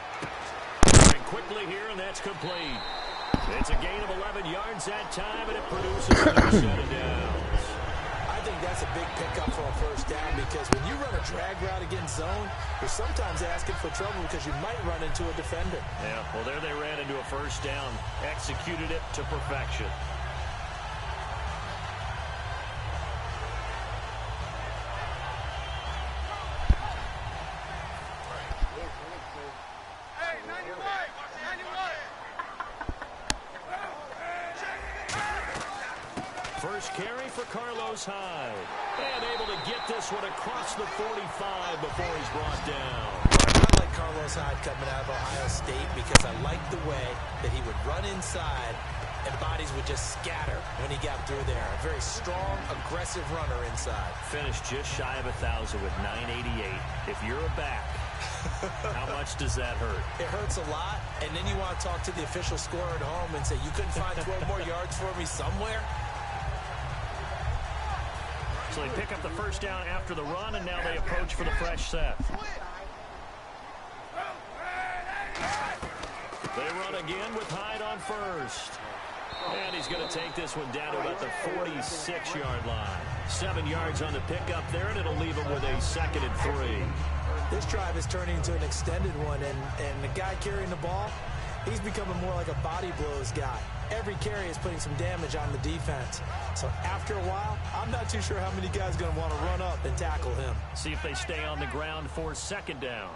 And quickly here, and that's complete. It's a gain of 11 yards that time, and it produces a new set of downs. I think that's a big pickup for a first down because when you run a drag route against zone, you're sometimes asking for trouble because you might run into a defender. Yeah, well, there they ran into a first down, executed it to perfection. First carry for Carlos Hyde. And able to get this one across the 45 before he's brought down. I like Carlos Hyde coming out of Ohio State because I like the way that he would run inside and bodies would just scatter when he got through there. A very strong, aggressive runner inside. Finished just shy of 1,000 with 988. If you're a back, how much does that hurt? It hurts a lot, and then you want to talk to the official scorer at home and say, you couldn't find 12 more yards for me somewhere? So they pick up the first down after the run, and now they approach for the fresh set. They run again with Hyde on first. And he's going to take this one down to about the 46-yard line. 7 yards on the pickup there, and it'll leave him with a 2nd and 3. This drive is turning into an extended one, and the guy carrying the ball, he's becoming more like a body blows guy. Every carry is putting some damage on the defense. So after a while, I'm not too sure how many guys are going to want to run up and tackle him. See if they stay on the ground for 2nd down.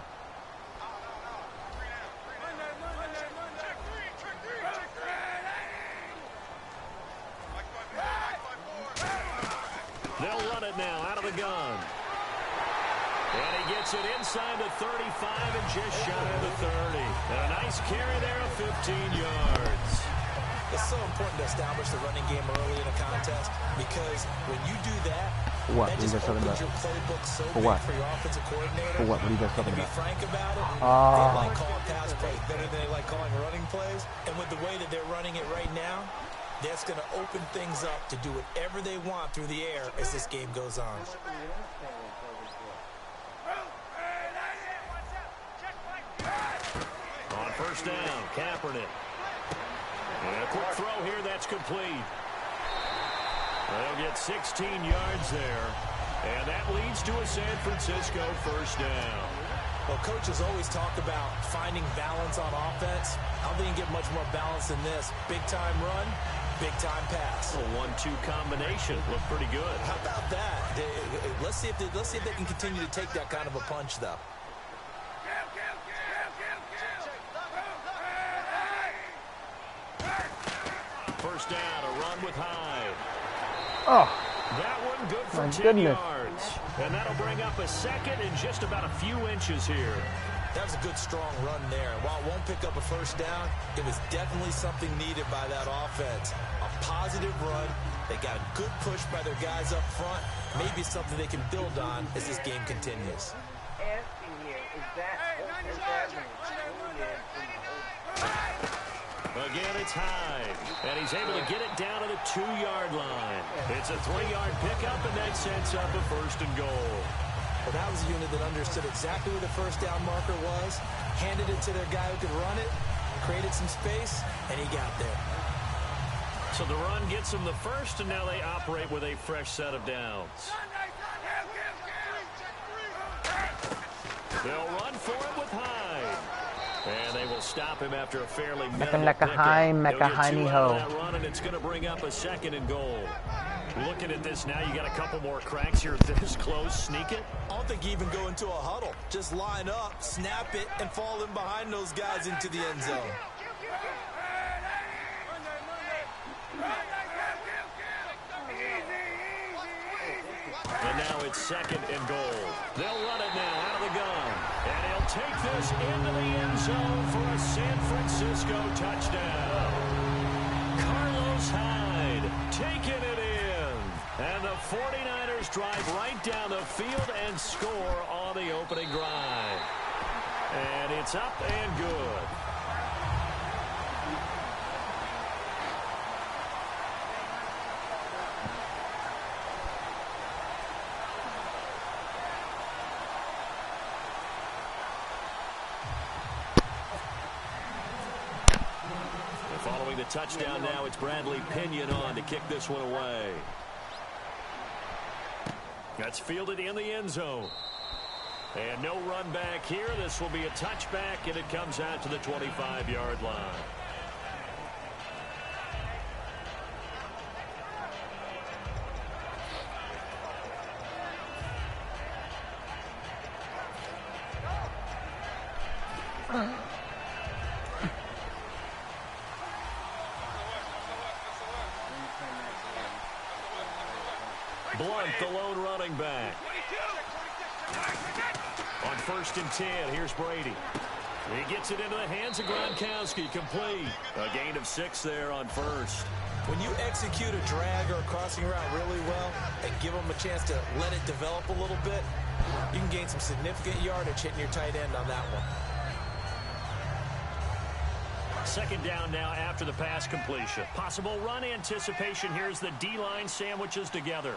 They'll run it now out of the gun. And he gets it inside the 35 and just shy of the 30. And a nice carry there of 15 yards. It's so important to establish the running game early in a contest because when you do that, that just opens your playbook so big for your offensive coordinator. For what? What are you guys talking about? To be frank about it, they like calling pass plays better than they like calling running plays. And with the way that they're running it right now, that's going to open things up to do whatever they want through the air as this game goes on. On 1st down, Kaepernick. And a quick throw here, that's complete. They'll get 16 yards there. And that leads to a San Francisco first down. Well, coaches always talk about finding balance on offense. I don't think you get much more balance than this. Big-time run, big-time pass. A 1-2 combination. Looked pretty good. How about that? Let's see if they can continue to take that kind of a punch, though. First down, a run with Hyde. Oh, that one good for 10 goodness. yards. And that'll bring up a 2nd and just about a few inches here. That was a good, strong run there. And while it won't pick up a first down, it was definitely something needed by that offense. A positive run. They got a good push by their guys up front. Maybe something they can build on as this game continues. Again, it's Hyde, and he's able to get it down to the 2-yard line. It's a 3-yard pickup, and that sets up a 1st and goal. Well, that was a unit that understood exactly where the first down marker was, handed it to their guy who could run it, created some space, and he got there. So the run gets them the 1st, and now they operate with a fresh set of downs. They'll run for it with Hyde. And they will stop him after a fairly Mecca, minimal mecca, pickup. hi, They'll mecca, get honey, 2 out ho. of that run, and it's going to bring up a 2nd and goal. Looking at this now, you got a couple more cracks here. This close, sneak it. I don't think you even go into a huddle. Just line up, snap it, and fall in behind those guys into the end zone. And now it's 2nd and goal. They'll run it now out of the gun. And he'll take this into the end zone for a San Francisco touchdown. Carlos Hyde taking it in. And the 49ers drive right down the field and score on the opening drive. And it's up and good. Following the touchdown now, it's Bradley Pinion on to kick this one away. That's fielded in the end zone. And no run back here. This will be a touchback, and it comes out to the 25-yard line. Blunt, the lone running back. On 1st and 10, here's Brady. He gets it into the hands of Gronkowski, complete. A gain of 6 there on 1st. When you execute a drag or a crossing route really well and give them a chance to let it develop a little bit, you can gain some significant yardage hitting your tight end on that one. 2nd down now after the pass completion. Possible run anticipation. Here's the D-line sandwiches together.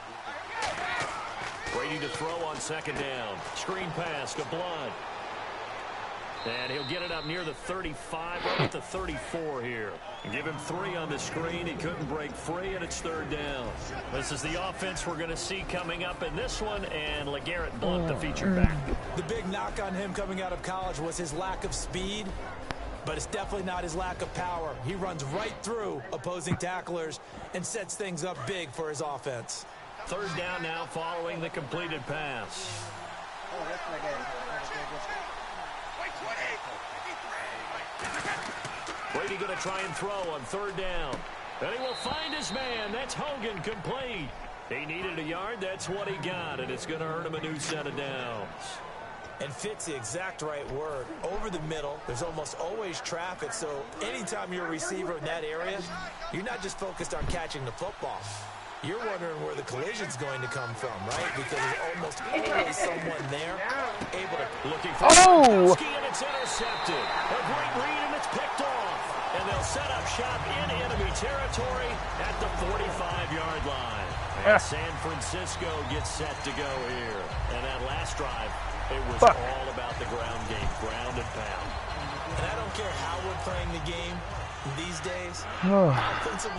Brady to throw on 2nd down. Screen pass to Blunt. And he'll get it up near the 35, right at the 34 here. Give him 3 on the screen. He couldn't break free, and it's 3rd down. This is the offense we're going to see coming up in this one, and LeGarrette Blunt, the featured back. The big knock on him coming out of college was his lack of speed, but it's definitely not his lack of power. He runs right through opposing tacklers and sets things up big for his offense. 3rd down now following the completed pass. Brady going to try and throw on 3rd down. And he will find his man. That's Hogan, complete. He needed a yard. That's what he got, and it's going to hurt him a new set of downs. And fit's the exact right word. Over the middle, there's almost always traffic, so anytime you're a receiver in that area, you're not just focused on catching the football. You're wondering where the collision's going to come from, right? Because there's almost always someone there able to... Looking for and it's intercepted. A great read, and it's picked off. And they'll set up shop in enemy territory at the 45-yard line. And San Francisco gets set to go here. And that last drive, it was all about the ground game, ground and pound. And I don't care how we're playing the game these days.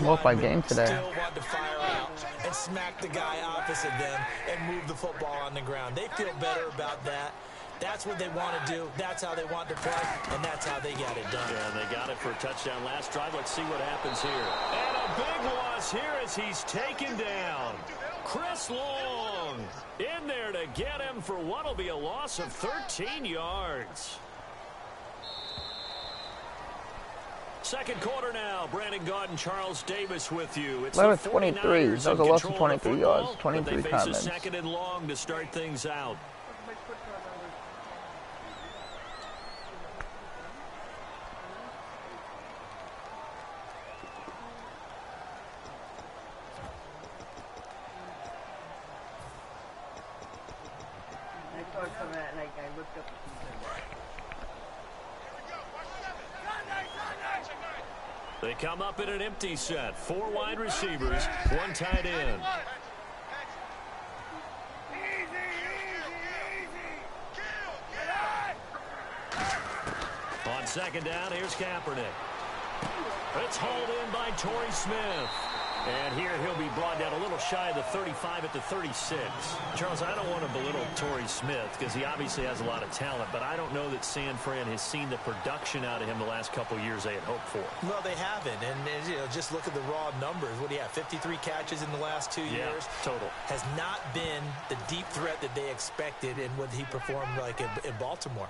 Both by game today. Still want to fire out and smack the guy opposite them and move the football on the ground. They feel better about that. That's what they want to do. That's how they want to play, and that's how they got it done. Yeah, and they got it for a touchdown last drive. Let's see what happens here. And a big loss here as he's taken down. Chris Long in there to get him for what will be a loss of 13 yards. 2nd quarter now. Brandon Gaudin, Charles Davis with you. It's 23. That was a loss of 23 yards. 23 comments. They face a 2nd and long to start things out. I looked up. They come up in an empty set. 4 wide receivers, 1 tight end. On 2nd down, here's Kaepernick. It's hauled in by Torrey Smith. And here he'll be brought down a little shy of the 35 at the 36. Charles, I don't want to belittle Torrey Smith because he obviously has a lot of talent, but I don't know that San Fran has seen the production out of him the last couple of years they had hoped for. Well, they haven't. And you know, just look at the raw numbers. What do you have, 53 catches in the last 2 years? Total. Has not been the deep threat that they expected and what he performed like in Baltimore.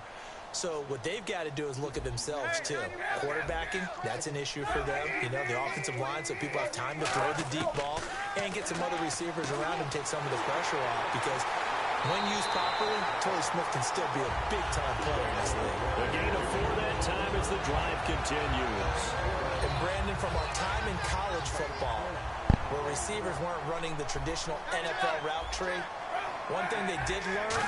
So what they've got to do is look at themselves, too. Quarterbacking, that's an issue for them. You know, the offensive line, so people have time to throw the deep ball and get some other receivers around him, take some of the pressure off. Because when used properly, Torrey Smith can still be a big-time player in this league. The gain of 4 that time as the drive continues. And Brandon, from our time in college football, where receivers weren't running the traditional NFL route tree, one thing they did learn,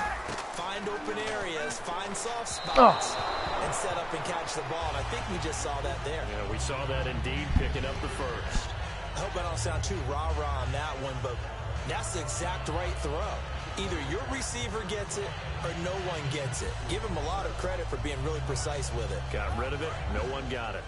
find open areas, find soft spots, and set up and catch the ball. And I think we just saw that there. Yeah, we saw that indeed, picking up the first. I hope I don't sound too rah-rah on that one, but that's the exact right throw. Either your receiver gets it or no one gets it. Give him a lot of credit for being really precise with it. Got rid of it. No one got it.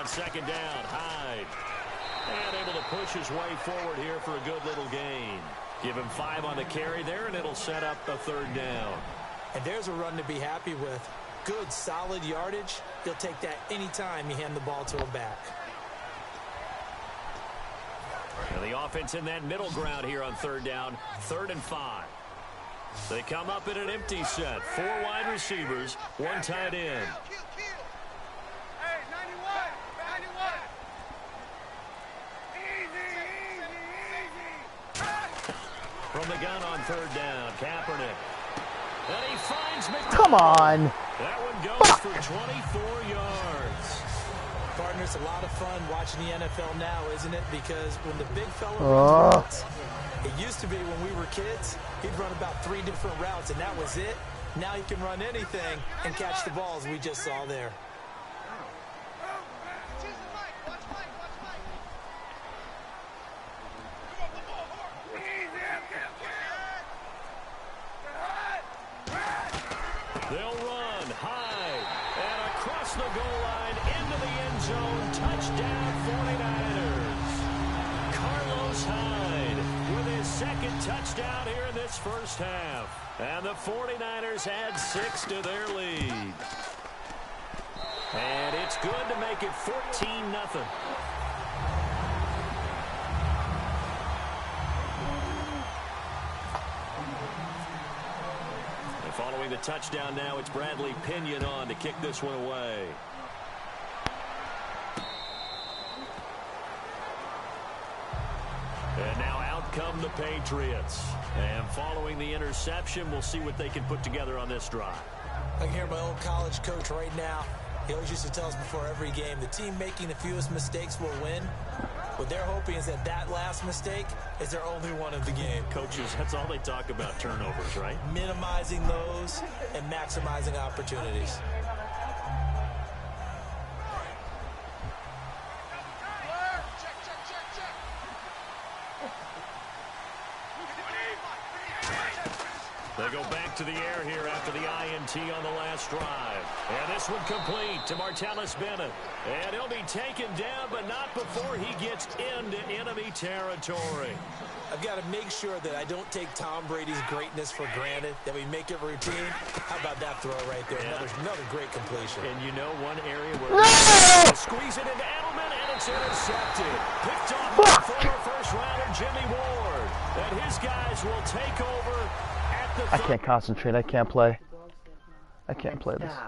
Second down, Hyde. And able to push his way forward here for a good little gain. Give him 5 on the carry there, and it'll set up a 3rd down. And there's a run to be happy with. Good, solid yardage. He'll take that anytime you hand the ball to him back. And the offense in that middle ground here on 3rd down, 3rd and 5. They come up in an empty set. 4 wide receivers, 1 tight end. From the gun on 3rd down, Kaepernick. And he finds McDonald. Come on. That one goes for 24 yards. Partner, it's a lot of fun watching the NFL now, isn't it? Because when the big fella runs routes, it used to be when we were kids, he'd run about 3 different routes, and that was it. Now he can run anything and catch the ball, as we just saw there. They'll run Hyde, and across the goal line into the end zone. Touchdown 49ers. Carlos Hyde with his 2nd touchdown here in this first half. And the 49ers add 6 to their lead. And it's good to make it 14-0. Following the touchdown now, it's Bradley Pinion on to kick this one away. And now out come the Patriots. And following the interception, we'll see what they can put together on this drive. I can hear my old college coach right now. He always used to tell us before every game, the team making the fewest mistakes will win. What they're hoping is that that last mistake is their only one of the game. Coaches, that's all they talk about, turnovers, right? Minimizing those and maximizing opportunities. They go back to the air here after the INT on the last drive. And this one complete to Martellus Bennett. And he'll be taken down, but not before he gets into enemy territory. I've got to make sure that I don't take Tom Brady's greatness for granted, that we make it routine. How about that throw right there? Yeah. Another great completion. And you know one area where squeeze it into Edelman, and it's intercepted. Picked off by former first-rounder Jimmy Ward. And his guys will take over. I can't concentrate. I can't play. I can't play this.